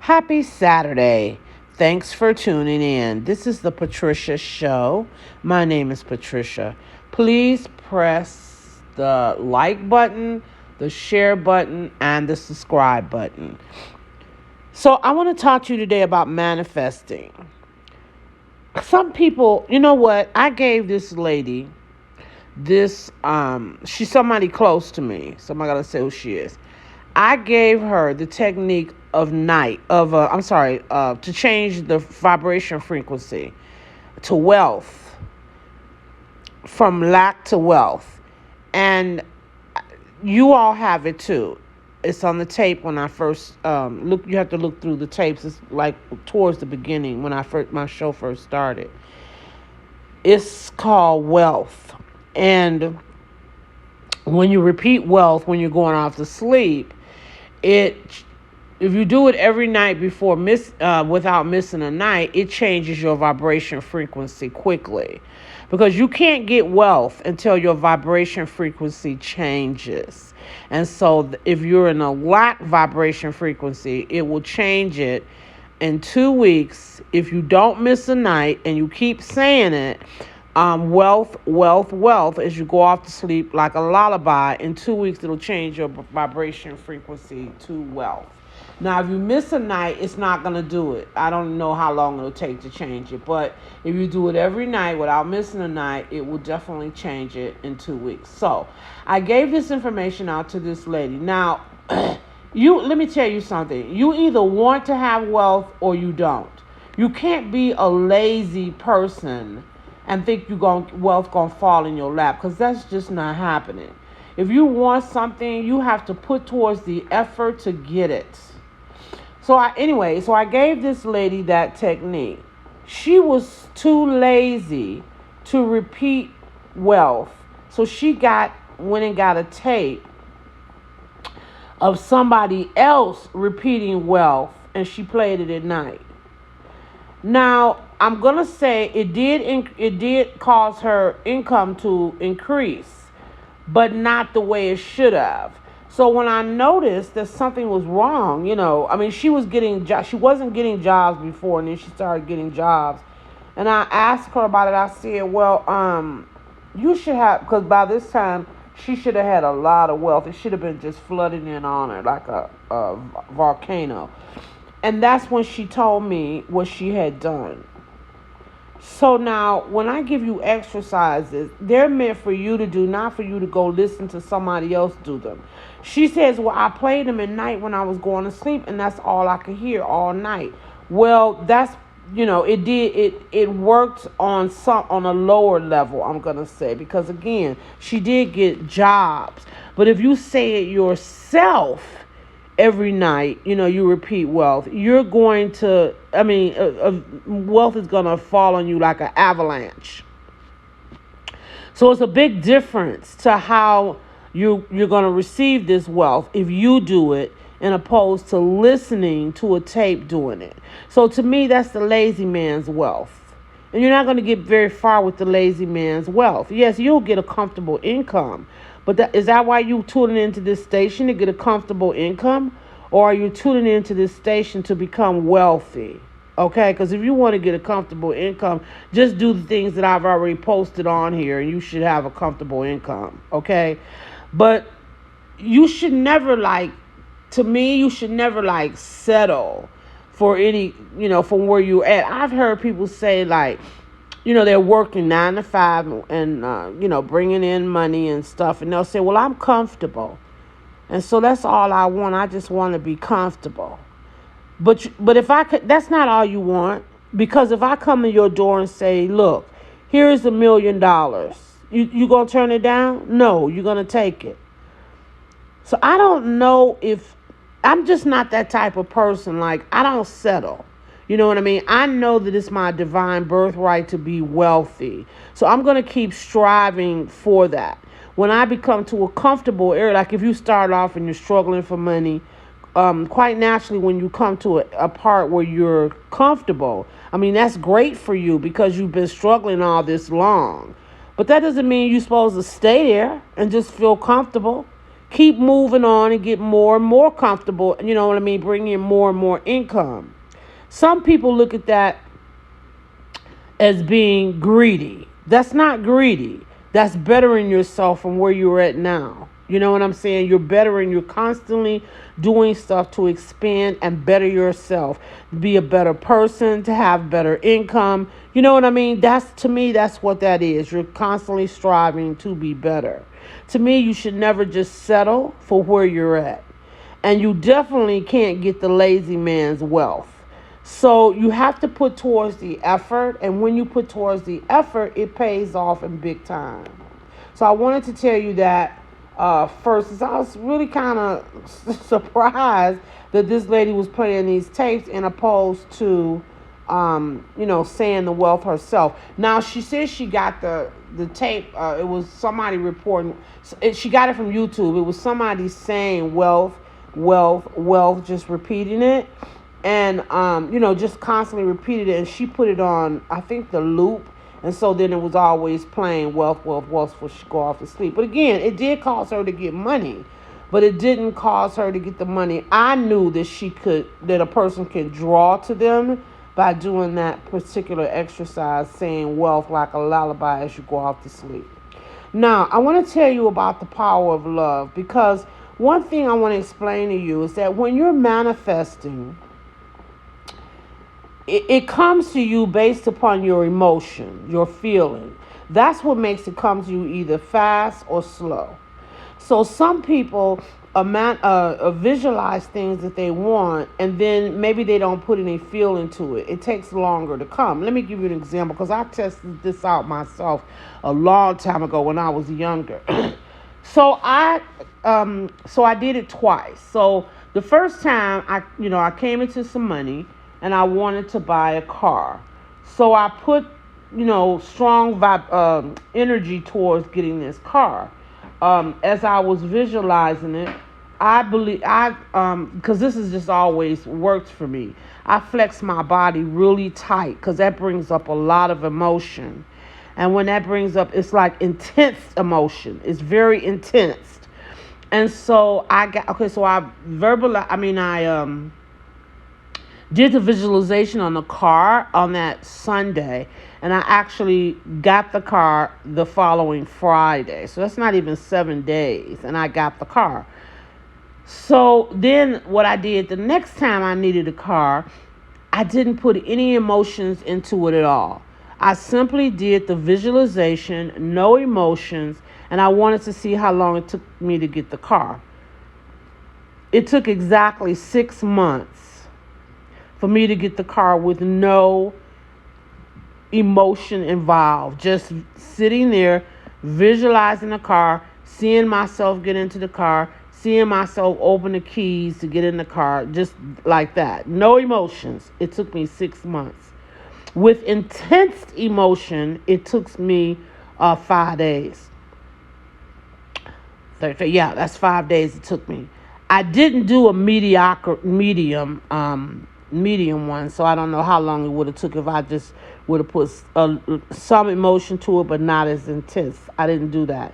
Happy Saturday. Thanks for tuning in. This is the Patricia Show. My name is Patricia. Please press the like button, the share button, and the subscribe button. So, I want to talk to you today about manifesting. Some people, you know what? I gave this lady she's somebody close to me. So I'm not gonna say who she is. I gave her the technique of to change the vibration frequency to wealth, from lack to wealth. And you all have it too. It's on the tape when I first look. You have to look through the tapes. It's like towards the beginning when my show first started. It's called wealth. And when you repeat wealth when you're going off to sleep, if you do it every night without missing a night, it changes your vibration frequency quickly, because you can't get wealth until your vibration frequency changes. And so if you're in a lack vibration frequency, it will change it in 2 weeks. If you don't miss a night and you keep saying it, wealth, wealth, wealth, as you go off to sleep like a lullaby, in 2 weeks it'll change your vibration frequency to wealth. Now, if you miss a night, it's not going to do it. I don't know how long it'll take to change it, but if you do it every night without missing a night, it will definitely change it in 2 weeks. So I gave this information out to this lady. Now, let me tell you something. You either want to have wealth or you don't. You can't be a lazy person and think wealth gonna fall in your lap, because that's just not happening. If you want something, you have to put towards the effort to get it. So I gave this lady that technique. She was too lazy to repeat wealth, so she went and got a tape of somebody else repeating wealth, and she played it at night. Now, I'm gonna say it did cause her income to increase, but not the way it should have. So when I noticed that something was wrong, she wasn't getting jobs before, and then she started getting jobs. And I asked her about it. I said, well, you should have, because by this time she should have had a lot of wealth. It should have been just flooding in on her like a volcano. And that's when she told me what she had done. So now, when I give you exercises, they're meant for you to do, not for you to go listen to somebody else do them. She says, well, I played them at night when I was going to sleep, and that's all I could hear all night. Well, that's, it worked on a lower level, I'm going to say, because again, she did get jobs. But if you say it yourself every night, you repeat wealth, you're going to, wealth is going to fall on you like an avalanche. So it's a big difference to how you're going to receive this wealth if you do it, and opposed to listening to a tape doing it. So to me, that's the lazy man's wealth. And you're not going to get very far with the lazy man's wealth. Yes, you'll get a comfortable income. But is that why you tuning into this station, to get a comfortable income? Or are you tuning into this station to become wealthy? Okay, because if you want to get a comfortable income, just do the things that I've already posted on here, and you should have a comfortable income. Okay, but you should never settle for any, from where you're at. I've heard people say they're working 9 to 5 and, bringing in money and stuff. And they'll say, well, I'm comfortable. And so that's all I want. I just want to be comfortable. But if I could, that's not all you want. Because if I come to your door and say, look, here's $1 million, you going to turn it down? No, you're going to take it. So I don't know if, I'm just not that type of person. I don't settle. You know what I mean? I know that it's my divine birthright to be wealthy. So I'm going to keep striving for that. When I become to a comfortable area, like if you start off and you're struggling for money, quite naturally when you come to a part where you're comfortable, that's great for you because you've been struggling all this long. But that doesn't mean you're supposed to stay there and just feel comfortable. keep moving on and get more and more comfortable, you know what I mean, bring in more and more income. Some people look at that as being greedy. That's not greedy. That's bettering yourself from where you're at now. You know what I'm saying? You're bettering, you're constantly doing stuff to expand and better yourself, be a better person, to have better income. You know what I mean? That's, to me, that's what that is. You're constantly striving to be better. To me, you should never just settle for where you're at. And you definitely can't get the lazy man's wealth. So you have to put towards the effort, and when you put towards the effort, it pays off in big time. So I wanted to tell you that first, 'cause I was really kind of surprised that this lady was playing these tapes in opposed to, saying the wealth herself. Now she says she got the tape. It was somebody reporting. She got it from YouTube. It was somebody saying wealth, wealth, wealth, just repeating it. And, just constantly repeated it. And she put it on, I think, the loop. And so then it was always playing wealth, wealth, wealth before she go off to sleep. But again, it did cause her to get money. But it didn't cause her to get the money. I knew that a person can draw to them by doing that particular exercise, saying wealth like a lullaby as you go off to sleep. Now, I want to tell you about the power of love. Because one thing I want to explain to you is that when you're manifesting, it comes to you based upon your emotion, your feeling. That's what makes it come to you either fast or slow. So some people visualize things that they want, and then maybe they don't put any feeling to it. It takes longer to come. Let me give you an example, because I tested this out myself a long time ago when I was younger. So I did it twice. So the first time I came into some money, and I wanted to buy a car. So I put, strong energy towards getting this car. As I was visualizing it, I believe because this has just always worked for me. I flex my body really tight because that brings up a lot of emotion. And when that brings up, it's like intense emotion. It's very intense. And so I did the visualization on the car on that Sunday, and I actually got the car the following Friday. So that's not even 7 days, and I got the car. So then what I did the next time I needed a car, I didn't put any emotions into it at all. I simply did the visualization, no emotions, and I wanted to see how long it took me to get the car. It took exactly 6 months for me to get the car with no emotion involved. Just sitting there, visualizing the car, seeing myself get into the car, seeing myself open the keys to get in the car, just like that. No emotions. It took me 6 months. With intense emotion, it took me 5 days. Yeah, that's 5 days it took me. I didn't do a medium one, so I don't know how long it would have took if I just would have put some emotion to it, but not as intense. I didn't do that.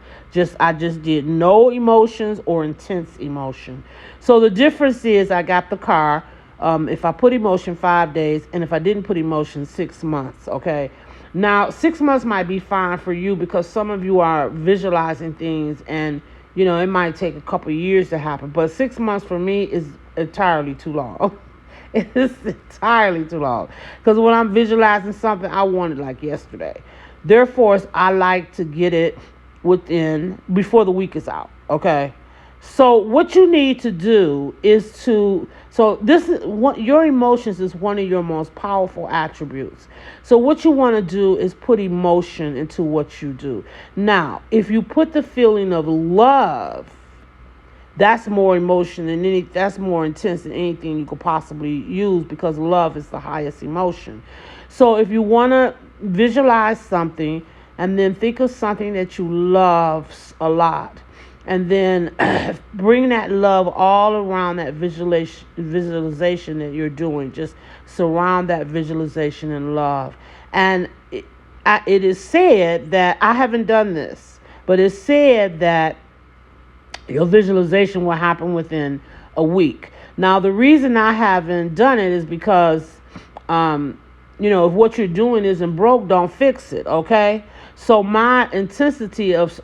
I just did no emotions or intense emotion. So the difference is I got the car. If I put emotion, 5 days, and if I didn't put emotion, 6 months. Okay. Now 6 months might be fine for you because some of you are visualizing things, and it might take a couple of years to happen. But 6 months for me is entirely too long. It's entirely too long. Because when I'm visualizing something, I want it like yesterday. Therefore, I like to get it before the week is out. Okay. So what you need to do is your emotions is one of your most powerful attributes. So what you want to do is put emotion into what you do. Now, if you put the feeling of love, that's more emotion than that's more intense than anything you could possibly use, because love is the highest emotion. So if you want to visualize something and then think of something that you love a lot, and then bring that love all around that visualization that you're doing. Just surround that visualization in love. And it is said that, I haven't done this, but it's said that Your visualization will happen within a week. Now, the reason I haven't done it is because, if what you're doing isn't broke, don't fix it. Okay. So my intensity of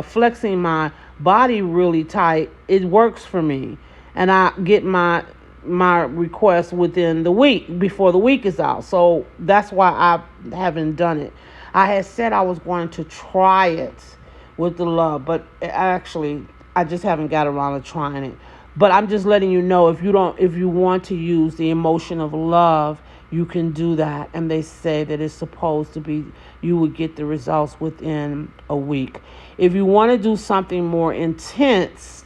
flexing my body really tight, it works for me, and I get my request within the week before the week is out. So that's why I haven't done it. I had said I was going to try it with the love, but actually I just haven't got around to trying it. But I'm just letting you know, if you want to use the emotion of love, you can do that. And they say that it's supposed to be, you would get the results within a week. If you want to do something more intense,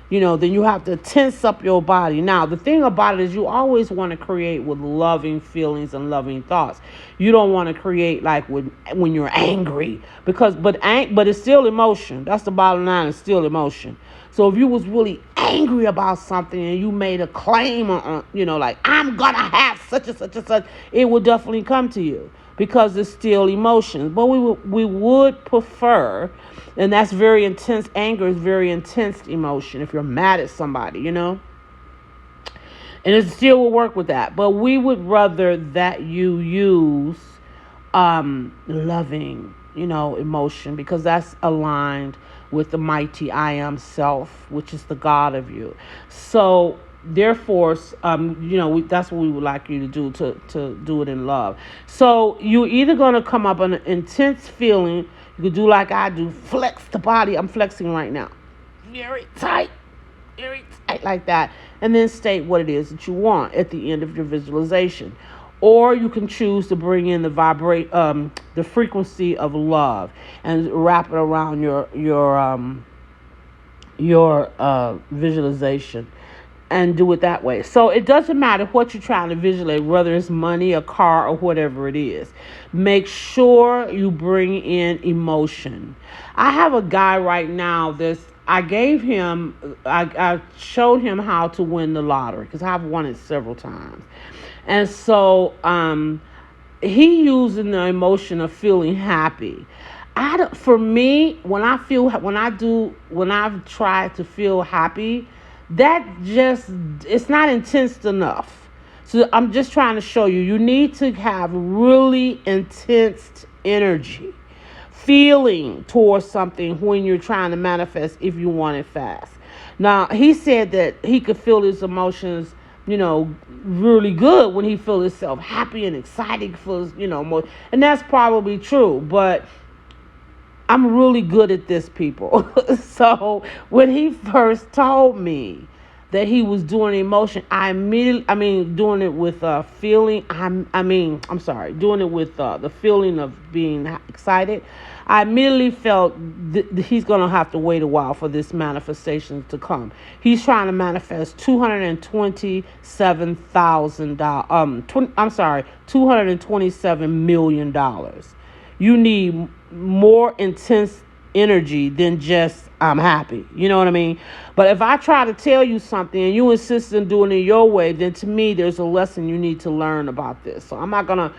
then you have to tense up your body. Now, the thing about it is you always want to create with loving feelings and loving thoughts. You don't want to create like when you're angry, but it's still emotion. That's the bottom line. It's still emotion. So if you was really angry about something and you made a claim on, like I'm gonna have such and such and such, it will definitely come to you because it's still emotions. But we would prefer, and that's very intense. Anger is very intense emotion. If you're mad at somebody, and it still will work with that. But we would rather that you use loving, emotion, because that's aligned with the mighty I am self, which is the God of you. So therefore, that's what we would like you to do, to do it in love. So you're either going to come up an intense feeling. You could do like I do, flex the body. I'm flexing right now. Very tight like that. And then state what it is that you want at the end of your visualization. Or you can choose to bring in the frequency of love and wrap it around your visualization and do it that way. So it doesn't matter what you're trying to visualize, whether it's money, a car, or whatever it is. Make sure you bring in emotion. I have a guy right now I showed him how to win the lottery because I've won it several times. And so he using the emotion of feeling happy. For me, when I've tried to feel happy, it's not intense enough. So I'm just trying to show you, you need to have really intense energy, feeling towards something when you're trying to manifest if you want it fast. Now, he said that he could feel his emotions, really good when he feels himself happy and excited, feels, more. And that's probably true, but I'm really good at this, people. So when he first told me that he was doing emotion, doing it with feeling, doing it with the feeling of being excited, I immediately felt he's going to have to wait a while for this manifestation to come. He's trying to manifest $227 million. You need more intense energy than just I'm happy. You know what I mean? But if I try to tell you something and you insist on doing it your way, then to me there's a lesson you need to learn about this. So I'm not gonna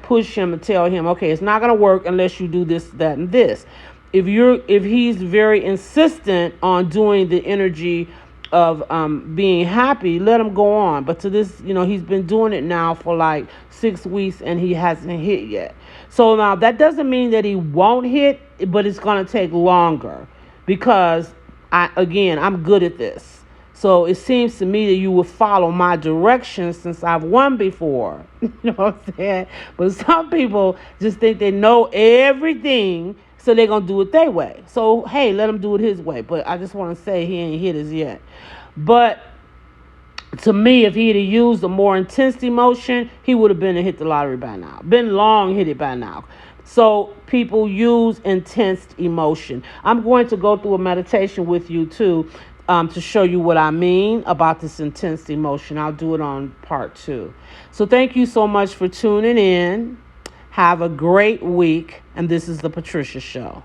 push him and tell him, okay, it's not gonna work unless you do this, that, and this. If he's very insistent on doing the energy of being happy, let him go on. But to this, he's been doing it now for like 6 weeks and he hasn't hit yet. So now that doesn't mean that he won't hit, but it's going to take longer because I'm good at this. So it seems to me that you will follow my directions since I've won before. You know what I'm saying? But some people just think they know everything, so they're going to do it their way. So, hey, let him do it his way. But I just want to say he ain't hit us yet. But to me, if he'd have used a more intense emotion, he would have been and hit the lottery by now. Been long hit it by now. So people use intense emotion. I'm going to go through a meditation with you too, to show you what I mean about this intense emotion. I'll do it on part 2. So thank you so much for tuning in. Have a great week. And this is the Patricia Show.